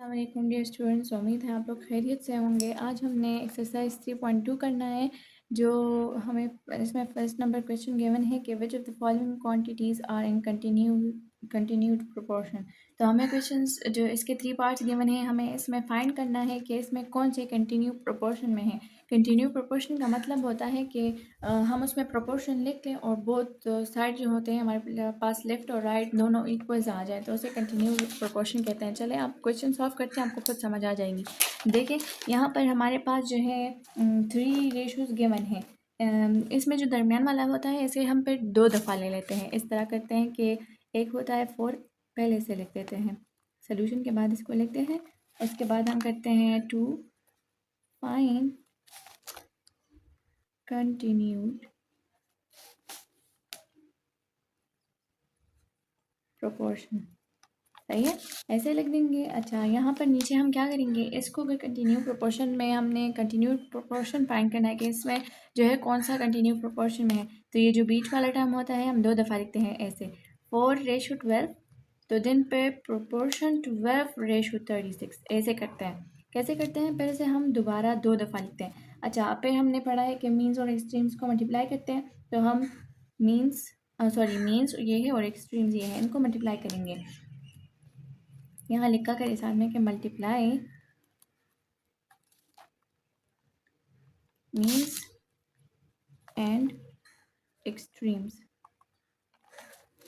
अस्सलाम dear students, उम्मीद है आप लोग खैरियत से होंगे। आज हमने एक्सरसाइज 3.2 करना है, जो हमें इसमें फर्स्ट नंबर क्वेश्चन गिवन है कि which of the following quantities are in continued proportion. तो हमें क्वेश्चंस जो इसके 3 पार्ट्स गिवन हैं, हमें इसमें फाइंड करना है कि इसमें कौन से कंटिन्यू प्रोपोर्शन में है। कंटिन्यू प्रोपोर्शन का मतलब होता है कि हम उसमें प्रोपोर्शन लिख लें और बोथ साइड जो होते हैं हमारे पास लेफ़्ट और राइट दोनों इक्वल्स आ जाए, तो उसे कंटिन्यू प्रोपोर्शन कहते हैं। चलें आप क्वेश्चन सॉल्व करते हैं, आपको खुद समझ आ जाएगी। देखें यहाँ पर हमारे पास जो है 3 रेशोज़ गिवन है। इसमें जो दरमियान वाला होता है इसे हम फिर 2 दफ़ा ले लेते हैं। इस तरह करते हैं कि एक होता है 4, पहले से लिख देते हैं, सोल्यूशन के बाद इसको लिखते हैं। उसके बाद हम करते हैं 2 फाइंड कंटिन्यूड प्रोपोर्शन। सही है, ऐसे लिख देंगे। अच्छा, यहाँ पर नीचे हम क्या करेंगे, इसको अगर कंटिन्यू प्रोपोर्शन में हमने कंटिन्यू प्रोपोर्शन फाइंड करना है कि इसमें जो है कौन सा कंटिन्यू प्रोपोर्शन में है, तो ये जो बीच वाला टर्म होता है हम 2 दफ़ा लिखते हैं ऐसे 4:12, तो दिन पे प्रोपोर्शन 12:36 ऐसे करते हैं। कैसे करते हैं, पहले से हम दोबारा 2 दफ़ा लिखते हैं। अच्छा, फिर हमने पढ़ा है कि मीन्स और एक्सट्रीम्स को मल्टीप्लाई करते हैं, तो हम मीन्स ये है और एक्सट्रीम्स ये है, इनको मल्टीप्लाई करेंगे। यहाँ लिखा करें साथ में कि मल्टीप्लाई मीन्स एंड एक्सट्रीम्स।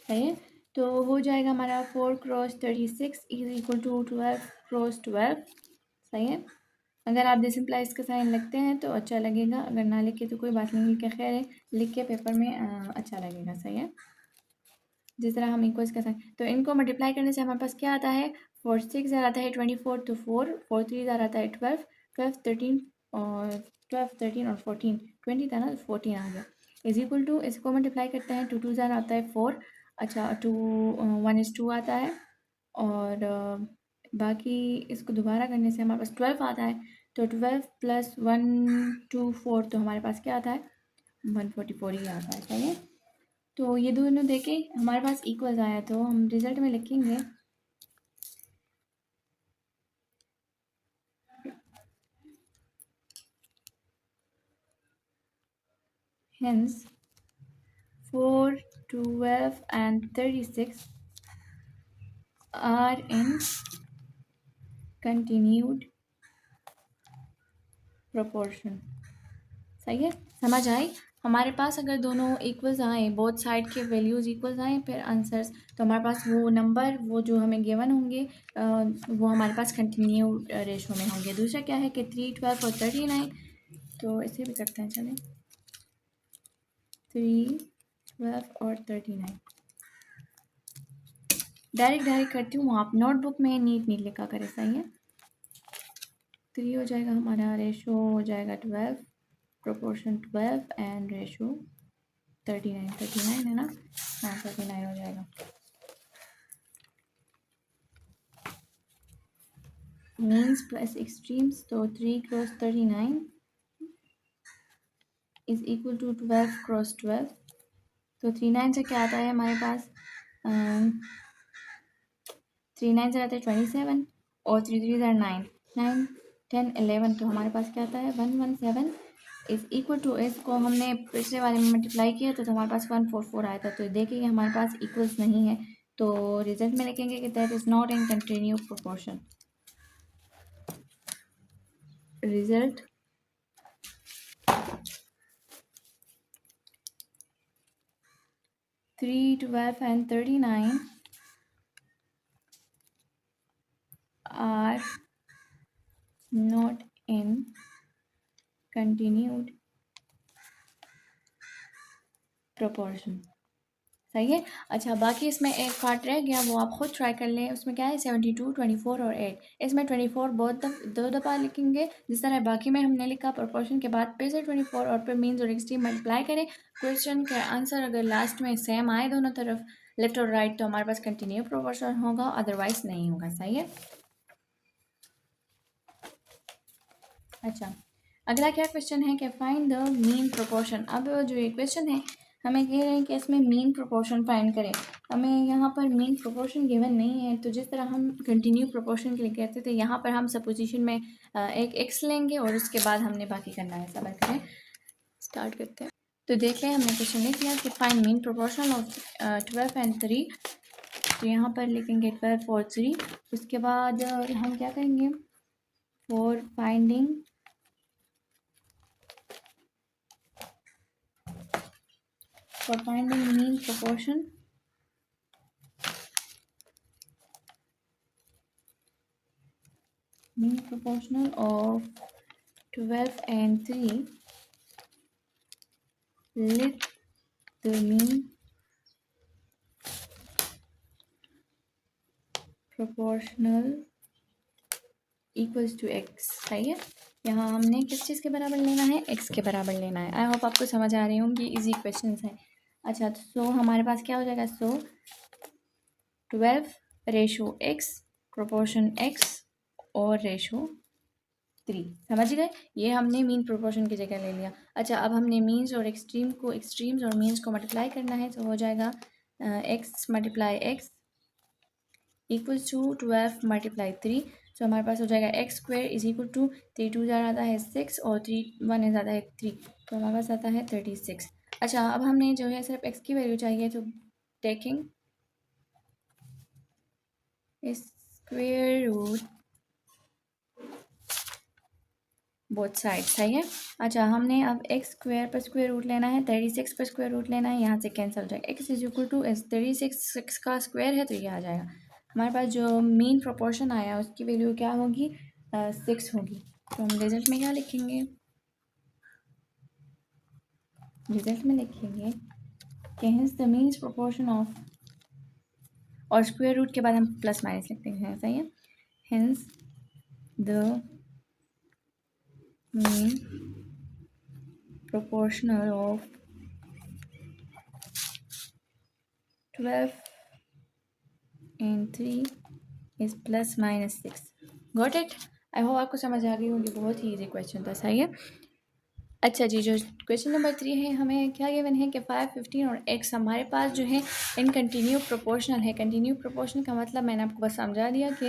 सही है, तो हो जाएगा हमारा 4 cross 36 is equal to 12 cross 12। सही है, अगर आप डिसिम्प्लाइज का साइन लिखते हैं तो अच्छा लगेगा, अगर ना लिखे तो कोई बात नहीं, लिख के खैर है, लिख के पेपर में अच्छा लगेगा। सही है, जिस तरह हम इक्वल्स का साइन, तो इनको मल्टीप्लाई करने से हमारे पास क्या आता है, 4 6 ज़ार आता है 24, तो 4 3 ज़ार आता है 12 12 13 और 12 13 और 14 20 था ना, 14 आ गया। इज इक्वल टू, इसको मल्टीप्लाई करते हैं 2 2 ज़ार आता है 4, अच्छा 2 1 is 2 आता है, और बाकी इसको दोबारा करने से हमारे पास 12 आता है, तो 12 + 1 2 4, तो हमारे पास क्या आता है 144 ही आता है। सही है, तो ये दोनों देखें हमारे पास इक्वल्स आया, तो हम रिजल्ट में लिखेंगे hence 4 12 and 36 are in continued proportion। सही है, समझ आई। हमारे पास अगर दोनों इक्वल्स आए, बोथ साइड के वैल्यूज़ इक्वल्स आए फिर आंसर्स, तो हमारे पास वो नंबर वो जो हमें गिवन होंगे वो हमारे पास कंटिन्यू रेशो में होंगे। दूसरा क्या है कि 3 12 और 39, तो इसे भी करते हैं। चलें 3 12 और 39 डायरेक्ट करती हूँ, आप नोटबुक में नीट लिखा करें। सही है, 3 हो जाएगा हमारा, रेशो हो जाएगा 12, प्रोपोर्शन 12 एंड रेशो 39 है ना, हाँ 39 हो जाएगा। मीन्स प्लस एक्सट्रीम्स, तो 3 cross 39 is equal to 12 cross 12, तो 39 से क्या आता है हमारे पास, 39 से आता है 27 और 3 3 ज़ार 9 9 10 11, तो हमारे पास क्या आता है 117 इज इक्वल टू, इसको हमने पिछले वाले में मल्टीप्लाई किया तो हमारे पास 144 आया था। तो देखिए हमारे पास इक्वल्स नहीं है, तो रिजल्ट में लिखेंगे कि that is not in continue proportion. Result three 12 and 39 are not in continued proportion। सही है, अच्छा बाकी इसमें एक पार्ट रह गया, वो आप खुद ट्राई कर लें। उसमें क्या है 72 24 और 8, इसमें 24 बहुत 2 दफ़ा लिखेंगे जिस तरह बाकी में हमने लिखा, प्रोपोर्शन के बाद फिर से 24 और फिर मीन्स और एक्सट्रीम मल्टीप्लाई करें। क्वेश्चन का आंसर अगर लास्ट में सेम आए दोनों तरफ लेफ्ट और राइट, तो हमारे पास कंटिन्यू प्रोपोर्शन होगा, अदरवाइज नहीं होगा। सही है, अच्छा अगला क्या क्वेश्चन है कि फाइंड द मीन प्रोपोर्शन। अब जो ये क्वेश्चन है हमें कह रहे हैं कि इसमें मीन प्रोपोर्शन फाइंड करें, हमें यहाँ पर मीन प्रोपोर्शन गिवन नहीं है, तो जिस तरह हम कंटिन्यू प्रोपोर्शन के लिए कहते थे, यहाँ पर हम सपोजिशन में एक एक्स लेंगे और उसके बाद हमने बाकी करना है। सबर करें, स्टार्ट करते हैं। तो देख लें, हमने क्वेश्चन लिख दिया कि find mean proportion of 12 and 3। तो यहाँ पर लिखेंगे 12 और 3। उसके बाद हम क्या करेंगे, for finding mean proportion mean proportional of 12 and 3, let the mean proportional equals to x। सही है, यहाँ हमने किस चीज़ के बराबर लेना है, x के बराबर लेना है। आई होप आपको समझ आ रही होंगी, इजी क्वेश्चन है। अच्छा, तो हमारे पास क्या हो जाएगा, 12 रेशो x प्रोपोर्शन x और रेशो 3। समझ गए, ये हमने मीन प्रोपोर्शन की जगह ले लिया। अच्छा, अब हमने मीन्स और एक्सट्रीम्स और मीन्स को मल्टीप्लाई करना है, तो हो जाएगा x multiply x equals to 12 multiply 3। तो हमारे पास हो जाएगा x square is equal to 3 2 ज़्यादा आता है 6 और 3 1 ज़्यादा है 3, तो हमारे पास आता है 36। अच्छा, अब हमने जो है सिर्फ x की वैल्यू चाहिए, तो taking square root both side. सही है। अच्छा, हमने अब एक्स स्क्वायर पर स्क्वायर रूट लेना है, 36 पर स्क्वायर रूट लेना है, यहाँ से कैंसिल हो जाएगा। एक्स इज इक्वल टू 36 का स्क्वायर है, तो ये आ जाएगा। हमारे पास जो मीन प्रोपोर्शन आया उसकी वैल्यू क्या होगी, 6 होगी। तो हम रिजल्ट में क्या लिखेंगे, रिजल्ट में लिखेंगे कि hints the means proportion of, और स्क्वायर रूट के बाद हम प्लस माइनस लिखते हैं। सही है, hints the mean proportional of 12 and 3 is plus minus 6। Got it, I hope आपको समझ आ गई होगी, बहुत ही इजी क्वेश्चन था। सही है। अच्छा जी, जो क्वेश्चन नंबर 3 है, हमें क्या गिवन है कि 5 15 और x हमारे पास जो है इन कंटिन्यू प्रोपोर्शनल है। कंटिन्यू प्रोपोर्शनल का मतलब मैंने आपको बस समझा दिया कि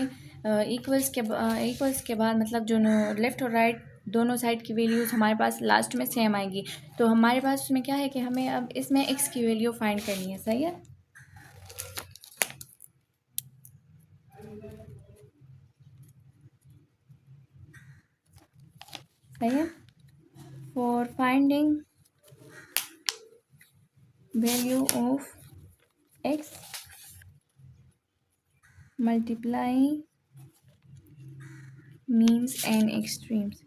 इक्वल्स के बाद मतलब जो लेफ़्ट और राइट दोनों साइड की वैल्यूज़ हमारे पास लास्ट में सेम आएगी। तो हमारे पास उसमें क्या है कि हमें अब इसमें x की वैल्यू फाइंड करनी है। सही है, सही है। For finding value of x multiplying means and extremes।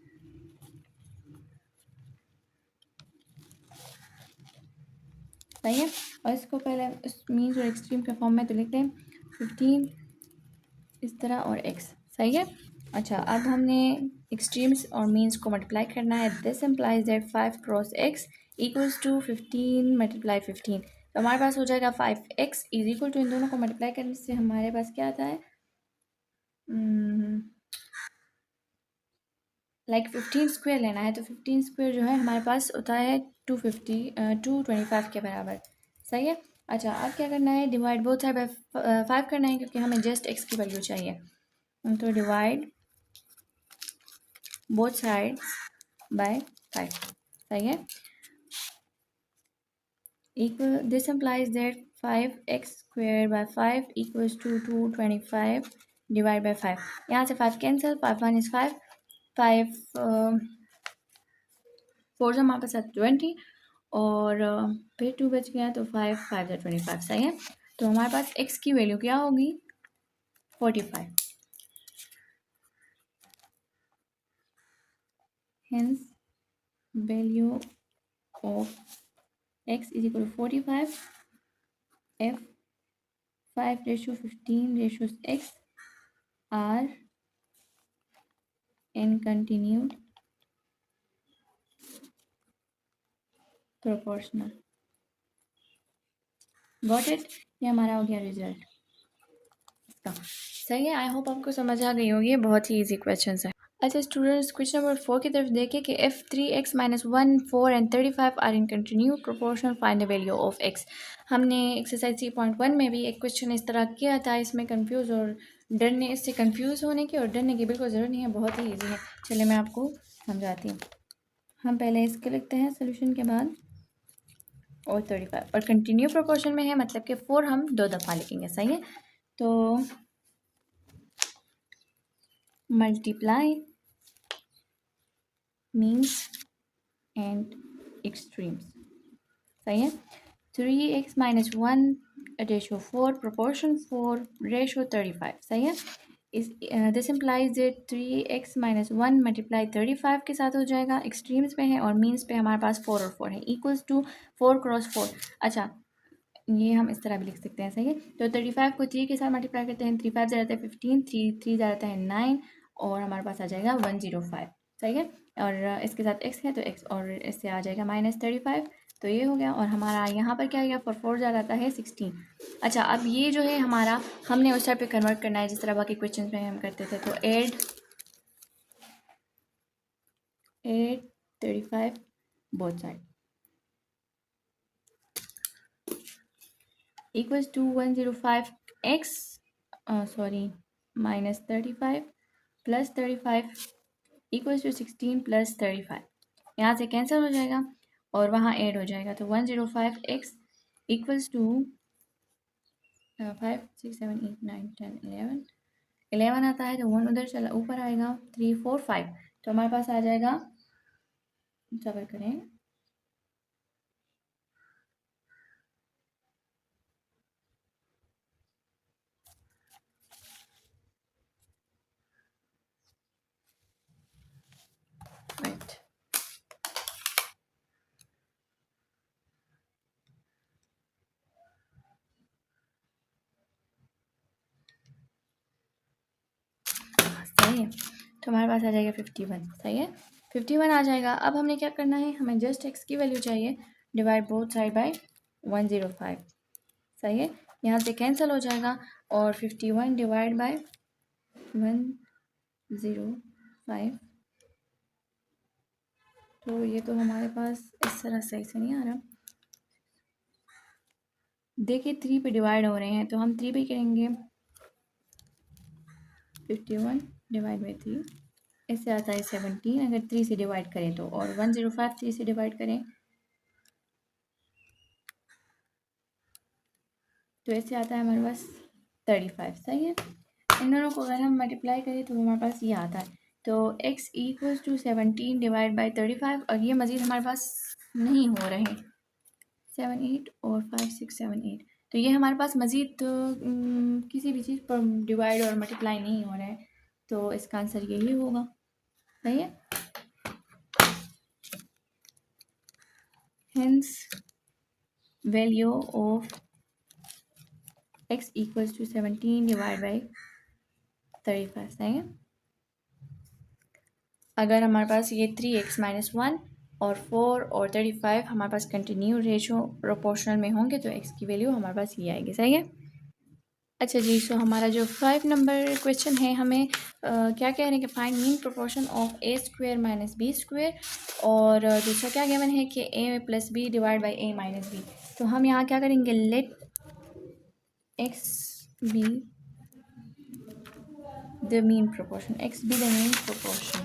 सही है, और इसको पहले इस मीन्स और एक्सट्रीम के फॉर्म में तो लिखते हैं 15 इस तरह और x। सही है। अच्छा, अब हमने एक्सट्रीम्स और मीन्स को मल्टीप्लाई करना है। दिस इम्प्लाइज दैट 5 क्रॉस x इक्वल्स टू 15 मल्टीप्लाई 15। तो हमारे पास हो जाएगा 5x इज इक्वल टू, इन दोनों को मल्टीप्लाई करने से हमारे पास क्या आता है, लाइक 15 स्क्वायर लेना है, तो 15 स्क्वायर जो है हमारे पास होता है 225 के बराबर। सही है। अच्छा, अब क्या करना है, डिवाइड बोथ साइड बाय 5 करना है, क्योंकि हमें जस्ट x की वैल्यू चाहिए। तो डिवाइड बोथ साइड्स बाय 5। सही है, equal this implies that 5x square by 5 equals to 225 divide by 5। यहाँ से 5 कैंसिल, 5 1 इज 5, 5 4 से हमारे पास 20 और फिर 2 बच गया, तो 5 5 25। सही है, तो हमारे पास x की वैल्यू क्या होगी, 45। Hence value of x is equal to 45 f 5 ratio 15 ratio x are in continued proportional. Got it, ये हमारा हो गया रिजल्ट इसका। सही है, आई होप आपको समझ आ गई होगी, बहुत ही इजी क्वेश्चन है। अच्छा स्टूडेंट्स, क्वेश्चन नंबर 4 की तरफ देखिए कि if 3x - 1, 4 and 35 are in continue proportional find the value of x। हमने एक्सरसाइज 3.1 में भी एक क्वेश्चन इस तरह किया था। इसमें कंफ्यूज और डरने इससे कंफ्यूज होने की और डरने की बिल्कुल ज़रूरत नहीं है, बहुत ही ईजी है। चलिए मैं आपको समझाती हूँ। हम पहले इसके लिखते हैं सोल्यूशन के बाद और 35 और कंटिन्यू प्रोपोर्शन में है, मतलब कि 4 हम 2 दफ़ा लिखेंगे। सही है, तो मल्टीप्लाई मीन्स एंड एक्सट्रीम्स। सही है, 3x - 1 रेशो 4 प्रोपोर्शन 4 रेशो 35। सही है, इस this implies that 3x - 1 multiply 35 के साथ हो जाएगा, एक्सट्रीम्स पे है और मीन्स पे हमारे पास 4 और 4 है, इक्वल्स टू 4 क्रॉस 4। अच्छा, ये हम इस तरह भी लिख सकते हैं। सही है, तो 35 को 3 के साथ मल्टीप्लाई करते हैं, 3 5 जाता है 15, 3 जाता है 9 और हमारे पास आ जाएगा 105। सही है, और इसके साथ x है तो x और इससे आ जाएगा -35, तो ये हो गया। और हमारा यहाँ पर क्या आ गया, 4 4 जाता है 16। अच्छा, अब ये जो है हमारा हमने उस टाइप पे कन्वर्ट करना है जिस तरह बाकी क्वेश्चन में हम करते थे। तो add 35 both side equals to 105x -35 plus 35 equals to 16 plus 35। यहाँ से कैंसिल हो जाएगा और वहाँ ऐड हो जाएगा, तो 105x इक्वल्स टू 5 6 7 8 9 10 11 आता है, तो 1 उधर चला ऊपर आएगा, 3 4 5, तो हमारे पास आ जाएगा, सबर करें, राइट। सही है, तो हमारे पास आ जाएगा 51। सही है, 51 आ जाएगा। अब हमने क्या करना है, हमें जस्ट x की वैल्यू चाहिए, डिवाइड बोथ साइड बाय 105। सही है, यहाँ से कैंसिल हो जाएगा और 51 डिवाइड बाय 105, तो ये तो हमारे पास इस तरह सही से नहीं आ रहा। देखिए 3 पे डिवाइड हो रहे हैं, तो हम 3 पे करेंगे, 51 डिवाइड बाई 3, इससे आता है 17 अगर 3 से डिवाइड करें तो, और 105 3 से डिवाइड करें तो इससे आता है हमारे पास 35। सही है, इन दोनों को अगर हम मल्टीप्लाई करें तो हमारे पास ये आता है, तो x equals to 17 divide by 35, और ये मज़ीद हमारे पास नहीं हो रहे हैं, 7 8 और 5 6 7 8, तो ये हमारे पास मज़ीद किसी भी चीज़ पर डिवाइड और मल्टीप्लाई नहीं हो रहा है, तो इसका आंसर यही होगा। सही है, hence value of x equals to 17 divide by 35। सही है, अगर हमारे पास ये 3x - 1 और 4 और 35 हमारे पास कंटिन्यू रेशो प्रोपोर्शनल में होंगे तो x की वैल्यू हमारे पास ये आएगी। सही है, अच्छा जी, सो हमारा जो 5 नंबर क्वेश्चन है, हमें क्या कह रहे हैं कि find mean proportion of a² - b², और दूसरा क्या गिवन है कि a + b divide by a - b। तो हम यहाँ क्या करेंगे, late x be the mean proportion, x be the mean proportion।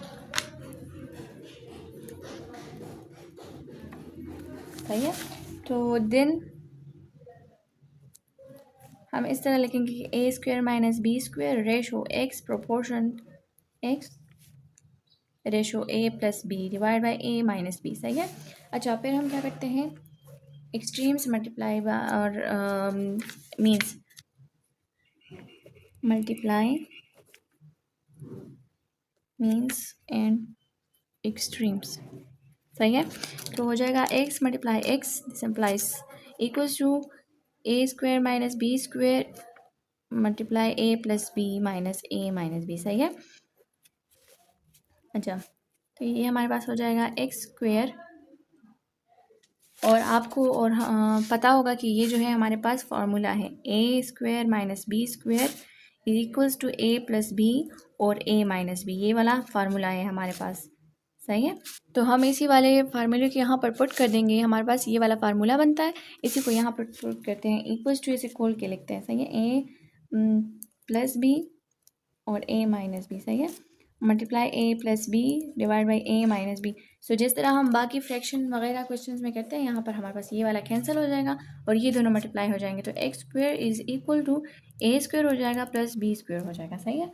सही है, तो देन हम इस तरह लिखेंगे कि a² - b² ratio x proportion x ratio a + b divide by a - b। सही है, अच्छा फिर हम क्या करते हैं, एक्सट्रीम्स मल्टीप्लाई और means multiply means and extremes. सही है, तो हो जाएगा x multiply x, this implies equals to a² - b² multiply a + b - a - b। सही है, अच्छा तो ये हमारे पास हो जाएगा x², और आपको और पता होगा कि ये जो है हमारे पास फार्मूला है a² - b² is equals to A plus b और ए माइनस बी, ये वाला फार्मूला है हमारे पास, सही है। तो हम इसी वाले फार्मूले को यहाँ पर पुट कर देंगे, हमारे पास ये वाला फार्मूला बनता है, इसी को यहाँ पर पुट करते हैं, इक्वल्स टू इसे खोल के लिखते हैं, सही है, ए प्लस बी और ए माइनस बी, सही है, multiply A plus B divide by A minus B. So जिस तरह हम बाकी फ्रैक्शन वगैरह क्वेश्चंस में करते हैं, यहाँ पर हमारे पास ये वाला कैंसिल हो जाएगा और ये दोनों मल्टीप्लाई हो जाएंगे, तो x square is equal to a square हो जाएगा प्लस बी स्क्वेयर हो जाएगा, सही है।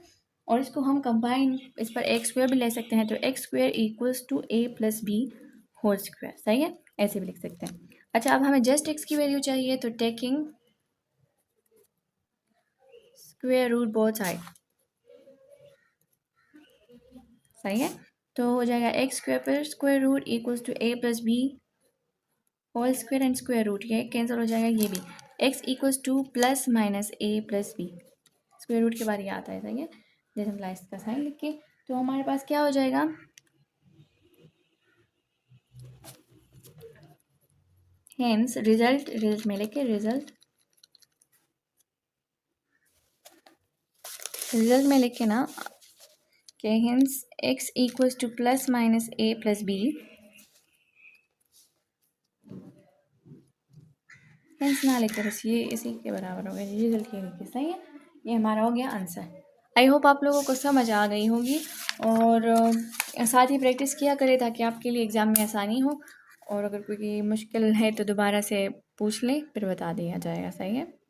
और इसको हम कंबाइन, इस पर एक्स स्क्वेयर भी ले सकते हैं, तो x square equals to A plus B whole square, सही है, ऐसे भी लिख सकते हैं। अच्छा, अब हमें जस्ट एक्स की वैल्यू चाहिए, तो taking square root both side, सही है, तो हो जाएगा एक्स स्क्वेयर पर square root equals to A plus B whole square and square root, ये कैंसिल हो जाएगा, ये भी X equals to plus minus A plus B, square root के बाद ये आता है, सही है, जैसे हम इसका साइन लिख के, तो हमारे पास क्या हो जाएगा, हेंस रिजल्ट में लेके रिजल्ट में लेके ना कि hence X equals to plus minus A plus B, hence ना लेकर बस ये इसी के बराबर हो गया, रिजल्ट ये लिखिए, सही है, ये हमारा हो गया आंसर। आई होप आप लोगों को समझ आ गई होगी, और साथ ही प्रैक्टिस किया करें ताकि आपके लिए एग्ज़ाम में आसानी हो, और अगर कोई मुश्किल है तो दोबारा से पूछ लें, फिर बता दिया जाएगा, सही है।